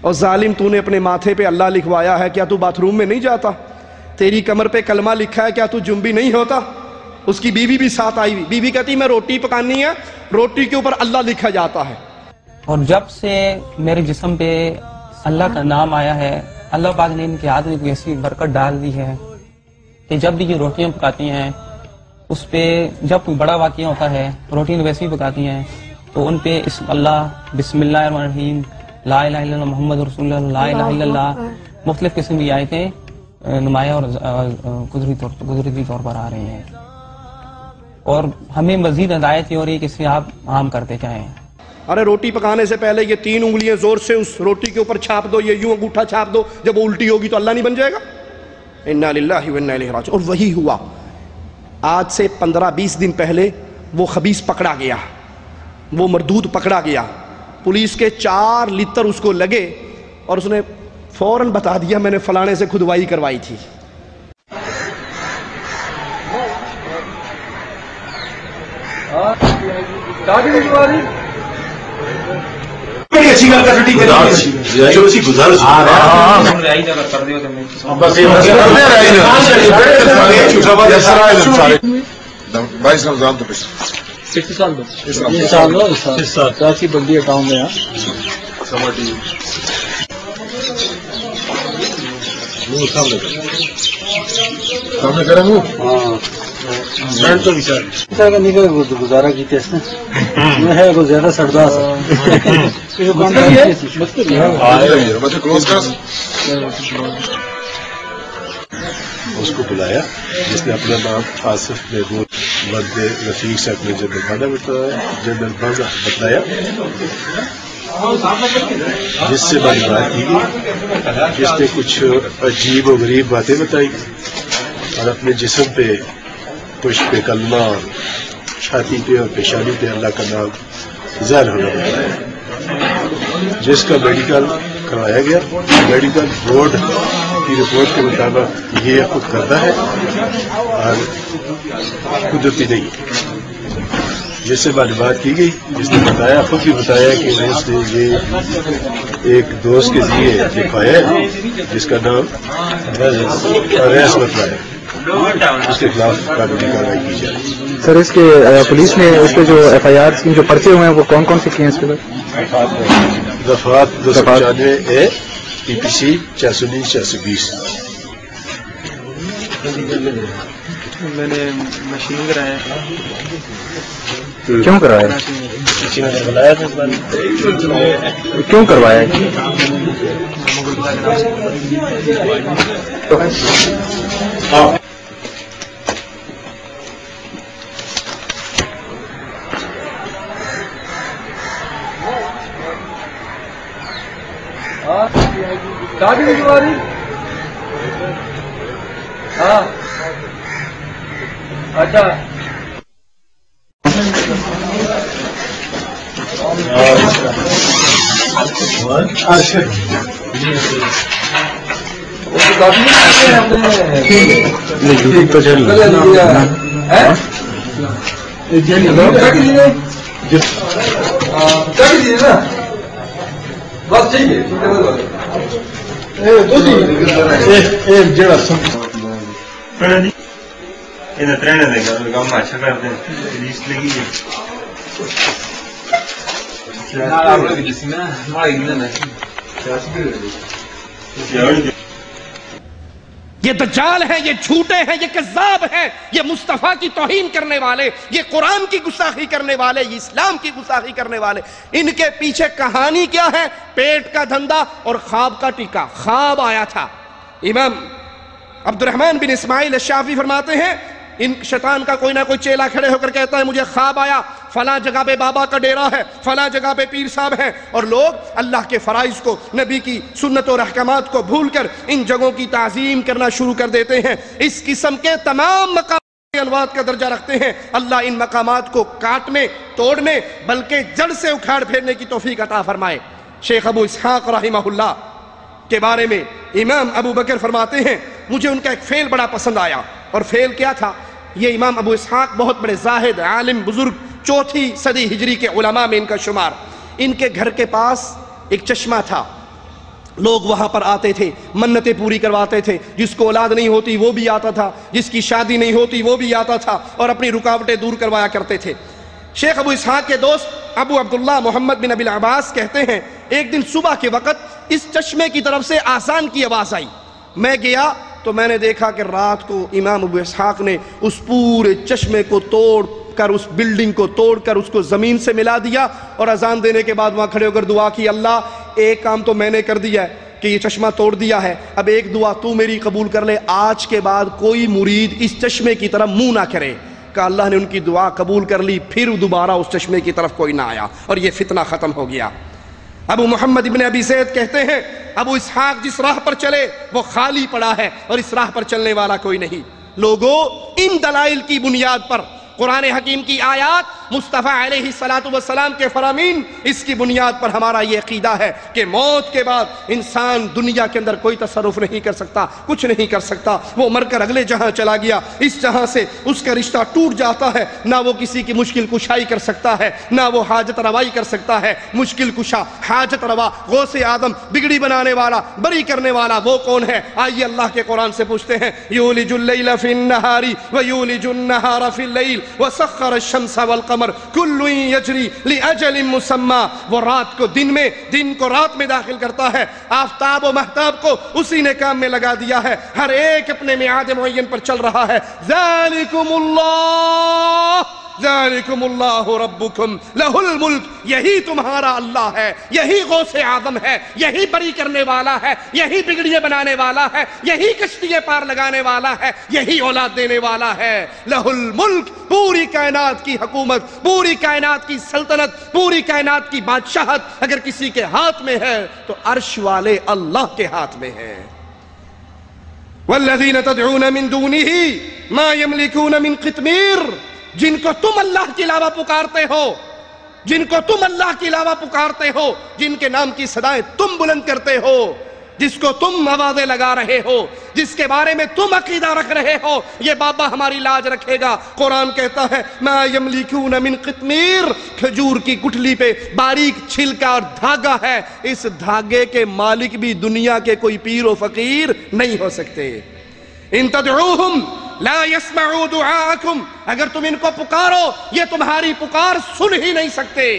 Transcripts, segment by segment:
اور ظالم تو نے اپنے ماتھے پہ اللہ لکھوایا ہے، کیا تو باتھ روم میں نہیں جاتا؟ تیری کمر پہ کلمہ لکھا ہے، کیا تو جنبی نہیں ہوتا؟ اس کی بیوی بھی ساتھ آئی ہوئی، بیوی کہتی میں روٹی پکانی ہے، روٹی کے اوپر اللہ لکھا جاتا ہے۔ اور جب سے میرے جسم پہ اللہ کا نام آیا ہے، اللہ پاک نے ان کے ہاتھ میں کوئی ایسی برکت ڈال دی ہے کہ جب بھی یہ روٹیاں پکاتی ہیں، اس پہ جب کوئی بڑا واقعہ ہوتا ہے، روٹیاں ویسے ہی پکاتی ہیں تو ان پہ بسم اللہ الرحمن الرحیم، لا الہ الا اللہ محمد رسول اللہ، لا الہ الا اللہ، مختلف قسم کی آیتیں نمایاں اور قدرتی طور پر آ رہی ہیں، اور ہمیں مزید ہدایت یہ ہو رہی ہے کہ اسے آپ عام کرتے جائیں۔ ارے روٹی پکانے سے پہلے یہ 3 انگلیاں زور سے اس روٹی کے اوپر چھاپ دو، یہ یوں انگوٹھا چھاپ دو، جب وہ الٹی ہوگی تو اللہ نہیں بن جائے گا؟ انا للہ و انا الیہ راجعون۔ اور وہی ہوا، آج سے 15-20 دن پہلے وہ خبیث پکڑا گیا، وہ مردود پکڑا گیا، پولیس کے 4 لیٹر اس کو لگے اور اس نے فوراً بتا دیا میں نے فلانے سے کھدوائی کروائی تھی۔ بندی اکاؤنٹ میں سامنے کریں گے گزارا کیتے ہے وہ زیادہ سردار اس کو بلایا جس نے اپنا نام آصف محمود مد رفیق سے اپنے جنرل بھانا بتلایا، جس سے بڑی بات کی گئی، جس نے کچھ عجیب و غریب باتیں بتائی اور اپنے جسم پہ پشت پہ کلمہ، چھاتی پہ اور پیشانی پہ اللہ کا نام ظاہر ہونا بتایا، جس کا میڈیکل کروایا گیا۔ میڈیکل بورڈ کی رپورٹ کے مطابق یہ خود کرتا ہے اور قدرتی نہیں، جس سے معلومات کی گئی، جس نے بتایا، خود بھی بتایا کہ اس نے یہ ایک دوست کے ذریعے لکھوایا ہے جس کا نام ریس بتلایا، اس کے خلاف قانونی کارروائی کی جائے۔ سر اس کے پولیس نے اس پہ جو FIR جو پرچے ہوئے ہیں وہ کون کون سے کیے ہیں اس کے بعد؟ دفعات 295A PPC 419-420۔ میں نے مشین کرایا۔ کیوں کرایا؟ کیوں کروایا؟ اچھا یوٹیوب تو چل بس چاہیے یہ دجال ہیں، یہ جھوٹے ہیں، یہ کذاب ہیں، یہ مصطفیٰ کی توہین کرنے والے، یہ قرآن کی گستاخی کرنے والے، یہ اسلام کی گستاخی کرنے والے۔ ان کے پیچھے کہانی کیا ہے؟ پیٹ کا دھندا اور خواب کا ٹکا۔ خواب آیا تھا، امام عبد الرحمن بن اسماعیل الشافعی فرماتے ہیں ان شیطان کا کوئی نہ کوئی چیلا کھڑے ہو کر کہتا ہے مجھے خواب آیا فلاں جگہ پہ بابا کا ڈیرا ہے، فلاں جگہ پہ پیر صاحب ہیں، اور لوگ اللہ کے فرائض کو، نبی کی سنت اور احکامات کو بھول کر ان جگہوں کی تعظیم کرنا شروع کر دیتے ہیں۔ اس قسم کے تمام مقامات انوات کا درجہ رکھتے ہیں۔ اللہ ان مقامات کو کاٹنے، توڑنے، بلکہ جڑ سے اکھاڑ پھیرنے کی توفیق عطا فرمائے۔ شیخ ابو اسحاق رحمہ اللہ کے بارے میں امام ابو بکر فرماتے ہیں مجھے ان کا ایک فعل بڑا پسند آیا، اور فعل کیا تھا؟ یہ امام ابو اسحاق بہت بڑے زاہد، عالم، بزرگ، 4 صدی ہجری کے علماء میں ان کا شمار۔ ان کے گھر کے پاس ایک چشمہ تھا، لوگ وہاں پر آتے تھے، منتیں پوری کرواتے تھے، جس کو اولاد نہیں ہوتی وہ بھی آتا تھا، جس کی شادی نہیں ہوتی وہ بھی آتا تھا اور اپنی رکاوٹیں دور کروایا کرتے تھے۔ شیخ ابو اسحاق کے دوست ابو عبداللہ محمد بن ابی العباس کہتے ہیں ایک دن صبح کے وقت اس چشمے کی طرف سے آذان کی آواز آئی، میں گیا تو میں نے دیکھا کہ رات کو امام ابو اسحاق نے اس پورے چشمے کو توڑ کر، اس بلڈنگ کو توڑ کر اس کو زمین سے ملا دیا اور اذان دینے کے بعد وہاں کھڑے ہو کر دعا کی، اللہ ایک کام تو میں نے کر دیا ہے کہ یہ چشمہ توڑ دیا ہے، اب ایک دعا تو میری قبول کر لے، آج کے بعد کوئی مرید اس چشمے کی طرف منہ نہ کرے۔ کہ اللہ نے ان کی دعا قبول کر لی، پھر دوبارہ اس چشمے کی طرف کوئی نہ آیا اور یہ فتنہ ختم ہو گیا۔ ابو محمد ابن ابی زید کہتے ہیں ابو اسحاق جس راہ پر چلے وہ خالی پڑا ہے اور اس راہ پر چلنے والا کوئی نہیں۔ لوگوں، ان دلائل کی بنیاد پر، قرآن حکیم کی آیات، مصطفیٰ علیہ السلام کے فرامین، اس کی بنیاد پر ہمارا یہ عقیدہ ہے کہ موت کے بعد انسان دنیا کے اندر کوئی تصرف نہیں کر سکتا، کچھ نہیں کر سکتا، وہ مر کر اگلے جہاں چلا گیا، اس جہاں سے اس کا رشتہ ٹوٹ جاتا ہے، نہ وہ کسی کی مشکل کشائی کر سکتا ہے، نہ وہ حاجت روائی کر سکتا ہے۔ مشکل کشا، حاجت روا، غوث آدم، بگڑی بنانے والا، بری کرنے والا وہ کون ہے؟ آئیے اللہ کے قرآن سے پوچھتے ہیں، یولج اللیل فی النہار ویولج النہار فی اللیل وسخر الشمس والقمر کل یجری لاجل مسمی، وہ رات کو دن میں، دن کو رات میں داخل کرتا ہے، آفتاب و مہتاب کو اسی نے کام میں لگا دیا ہے، ہر ایک اپنے میعاد معین پر چل رہا ہے۔ ذالکم اللہ، ذالکم اللہ ربکم لہ الملک، یہی تمہارا اللہ ہے، یہی غوث آدم ہے، یہی بری کرنے والا ہے، یہی بگڑیاں بنانے والا ہے، یہی کشتیاں پار لگانے والا ہے، یہی اولاد دینے والا ہے۔ لہ الملک، پوری کائنات کی حکومت، پوری کائنات کی سلطنت، پوری کائنات کی بادشاہت اگر کسی کے ہاتھ میں ہے تو عرش والے اللہ کے ہاتھ میں ہے۔ والذین تدعون من دونہ ما یملکون من قطمیر، جن کو تم اللہ کے علاوہ پکارتے ہو، جن کو تم اللہ کے علاوہ پکارتے ہو، جن کے نام کی صدائیں تم بلند کرتے ہو، جس کو تم آوازیں لگا رہے ہو، جس کے بارے میں تم عقیدہ رکھ رہے ہو یہ بابا ہماری لاج رکھے گا، قرآن کہتا ہے ما یملکون من قطمیر، کھجور کی گٹھلی پہ باریک چھلکا اور دھاگا ہے، اس دھاگے کے مالک بھی دنیا کے کوئی پیر و فقیر نہیں ہو سکتے۔ ان تدعوہم لا يسمعوا دعاءکم، اگر تم ان کو پکارو یہ تمہاری پکار سن ہی نہیں سکتے۔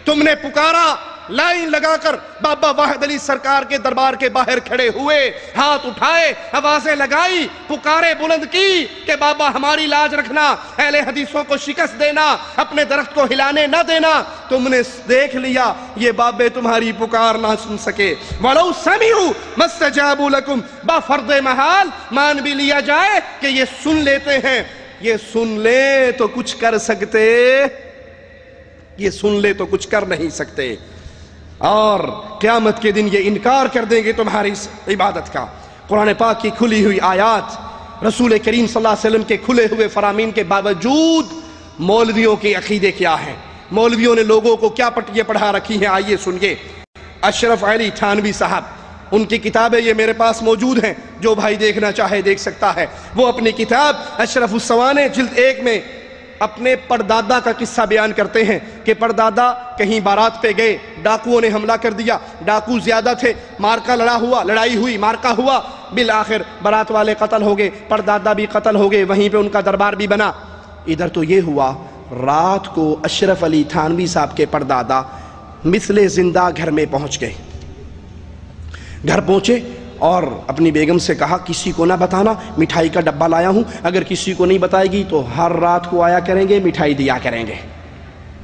تم نے پکارا، لائن لگا کر بابا واحد علی سرکار کے دربار کے باہر کھڑے ہوئے، ہاتھ اٹھائے، آوازیں لگائی، پکارے بلند کی کہ بابا ہماری لاج رکھنا، اہل حدیثوں کو شکست دینا، اپنے درخت کو ہلانے نہ دینا۔ تم نے دیکھ لیا یہ بابے تمہاری پکار نہ سن سکے۔ وَلَوْ سَمِعُوا مَا اسْتَجَابُوا لَكُمْ، بفرض محال مان بھی لیا جائے کہ یہ سن لیتے ہیں، یہ سن لے تو کچھ کر سکتے، یہ سن لے تو کچھ کر نہیں سکتے، اور قیامت کے دن یہ انکار کر دیں گے تمہاری اس عبادت کا۔ قرآن پاک کی کھلی ہوئی آیات، رسول کریم صلی اللہ علیہ وسلم کے کھلے ہوئے فرامین کے باوجود مولویوں کے عقیدے کیا ہیں، مولویوں نے لوگوں کو کیا پٹیاں پڑھا رکھی ہیں، آئیے سنیے۔ اشرف علی تھانوی صاحب، ان کی کتابیں یہ میرے پاس موجود ہیں، جو بھائی دیکھنا چاہے دیکھ سکتا ہے۔ وہ اپنی کتاب اشرف السوانح جلد 1 میں اپنے پردادا کا قصہ بیان کرتے ہیں کہ پردادا کہیں بارات پہ گئے، ڈاکوؤں نے حملہ کر دیا، ڈاکو زیادہ تھے، لڑائی ہوئی، مارکا ہوا، بالآخر بارات والے قتل ہو گئے، پردادا بھی قتل ہو گئے، وہیں پہ ان کا دربار بھی بنا۔ ادھر تو یہ ہوا، رات کو اشرف علی تھانوی صاحب کے پردادا مثل زندہ گھر میں پہنچ گئے، گھر پہنچے اور اپنی بیگم سے کہا کسی کو نہ بتانا، مٹھائی کا ڈبہ لایا ہوں، اگر کسی کو نہیں بتائے گی تو ہر رات کو آیا کریں گے، مٹھائی دیا کریں گے۔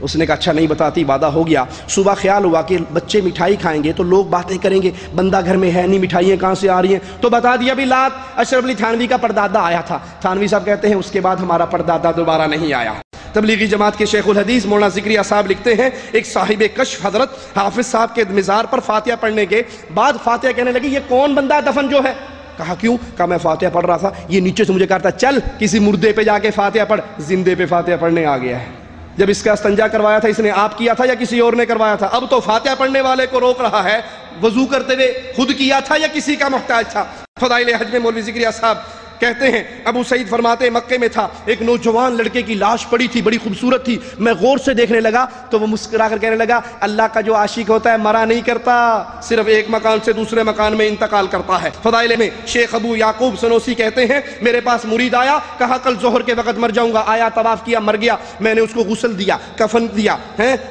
اس نے کہا اچھا نہیں بتاتی، وعدہ ہو گیا۔ صبح خیال ہوا کہ بچے مٹھائی کھائیں گے تو لوگ باتیں کریں گے، بندہ گھر میں ہے نہیں، مٹھائیاں کہاں سے آ رہی ہیں، تو بتا دیا بھی رات اشرف علی تھانوی کا پردادا آیا تھا۔ تھانوی صاحب کہتے ہیں اس کے بعد ہمارا پردادا دوبارہ نہیں آیا۔ تبلیغی جماعت کے شیخ الحدیث مولانا ذکریہ صاحب لکھتے ہیں ایک صاحب کشف حضرت حافظ صاحب کے مزار پر فاتحہ پڑھنے کے بعد فاتحہ کہنے لگی یہ کون بندہ دفن جو ہے؟ کہا کیوں؟ کہا میں فاتحہ پڑھ رہا تھا، یہ نیچے سے مجھے کہا تھا چل کسی مردے پہ جا کے فاتحہ پڑھ، زندے پہ فاتحہ پڑھنے آ گیا ہے۔ جب اس کا استنجا کروایا تھا اس نے آپ کیا تھا یا کسی اور نے کروایا تھا؟ اب تو فاتحہ پڑھنے والے کو روک رہا ہے، وضو کرتے ہوئے خود کیا تھا یا کسی کا محتاج تھا؟ فضائل حج میں مولوی ذکریہ صاحب کہتے ہیں ابو سعید فرماتے ہیں مکے میں تھا، ایک نوجوان لڑکے کی لاش پڑی تھی، بڑی خوبصورت تھی، میں غور سے دیکھنے لگا تو وہ مسکرا کر کہنے لگا اللہ کا جو عاشق ہوتا ہے مرا نہیں کرتا، صرف ایک مکان سے دوسرے مکان میں انتقال کرتا ہے۔ فضائل میں شیخ ابو یعقوب سنوسی کہتے ہیں میرے پاس مرید آیا، کہا کل ظہر کے وقت مر جاؤں گا، آیا طواف کیا مر گیا، میں نے اس کو غسل دیا، کفن دیا،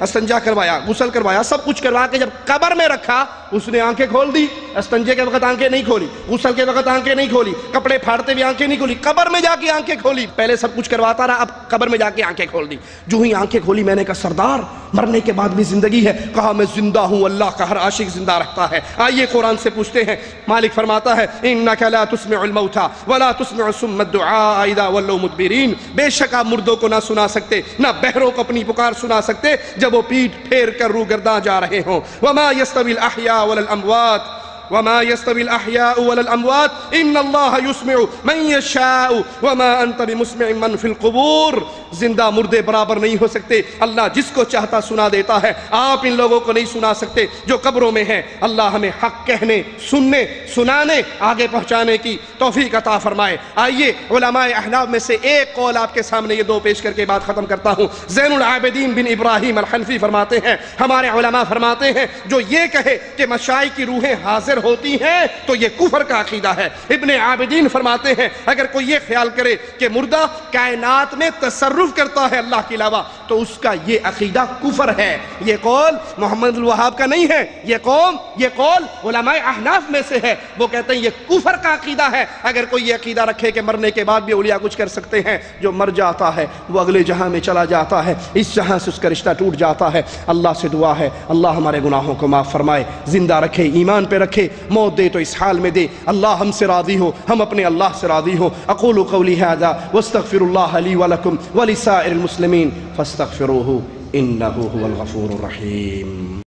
استنجا کروایا، غسل کروایا، سب کچھ کروا کے جب قبر میں رکھا اس نے آنکھیں کھول دی، استنجے کے وقت آنکھیں نہیں کھولی، غسل کے وقت آنکھیں نہیں کھولی، کپڑے پھاڑتے ہوئے آنکھیں نہیں کھولی، قبر میں جا کے آنکھیں کھولی، پہلے سب کچھ کرواتا رہا، اب قبر میں جا کے آنکھیں کھول دی۔ جو ہی آنکھیں کھولی میں نے کہا سردار مرنے کے بعد بھی زندگی ہے؟ کہا میں زندہ ہوں، اللہ کا ہر عاشق زندہ رہتا ہے۔ آئیے قرآن سے پوچھتے ہیں، مالک فرماتا ہے انک لا تسمع الموتى ولا تسمع الصم الدعاء اذا ولوا مدبرین، بے شک آپ مردوں کو نہ سنا سکتے، نہ بہروں کو اپنی پکار سنا سکتے جب وہ پیٹ پھیر کر روگرداں جا رہے ہوں۔ وما يستوي الاحياء ولا الاموات وما يستوي الأحياء ولا الأموات إن الله يسمع من يشاء وما أنت بمسمع من في القبور، زندہ مردے برابر نہیں ہو سکتے، اللہ جس کو چاہتا سنا دیتا ہے، آپ ان لوگوں کو نہیں سنا سکتے جو قبروں میں ہیں۔ اللہ ہمیں حق کہنے، سننے، سنانے، آگے پہنچانے کی توفیق عطا فرمائے۔ آئیے علماء احناف میں سے ایک قول آپ کے سامنے یہ دو پیش کر کے بات ختم کرتا ہوں۔ زین العابدین بن ابراہیم الحنفی فرماتے ہیں، ہمارے علماء فرماتے ہیں جو یہ کہے کہ مشائخ کی روحیں حاضر ہوتی ہیں تو یہ کفر کا عقیدہ ہے۔ ابن عابدین فرماتے ہیں اگر کوئی یہ خیال کرے کہ مردہ کائنات میں تصرف کرتا ہے اللہ کے علاوہ تو اس کا یہ عقیدہ کفر ہے۔ یہ قول محمد الوہاب کا نہیں ہے، یہ قول علماء احناف میں سے ہے، وہ کہتے ہیں یہ کفر کا عقیدہ ہے۔ اگر کوئی یہ عقیدہ رکھے کہ مرنے کے بعد بھی اولیاء کچھ کر سکتے ہیں، جو مر جاتا ہے وہ اگلے جہاں میں چلا جاتا ہے، اس جہاں سے اس کا رشتہ ٹوٹ جاتا ہے۔ اللہ سے دعا ہے اللہ ہمارے گناہوں کو معاف فرمائے، زندہ رکھے، ایمان پہ رکھے، موت دے تو اس حال میں دے، اللہ ہم سے راضی ہو، ہم اپنے اللہ سے راضی ہو۔ اقول قولی ھذا واستغفر اللہ لی ولکم ولسائر المسلمین فاستغفروہ انہ هو الغفور الرحیم۔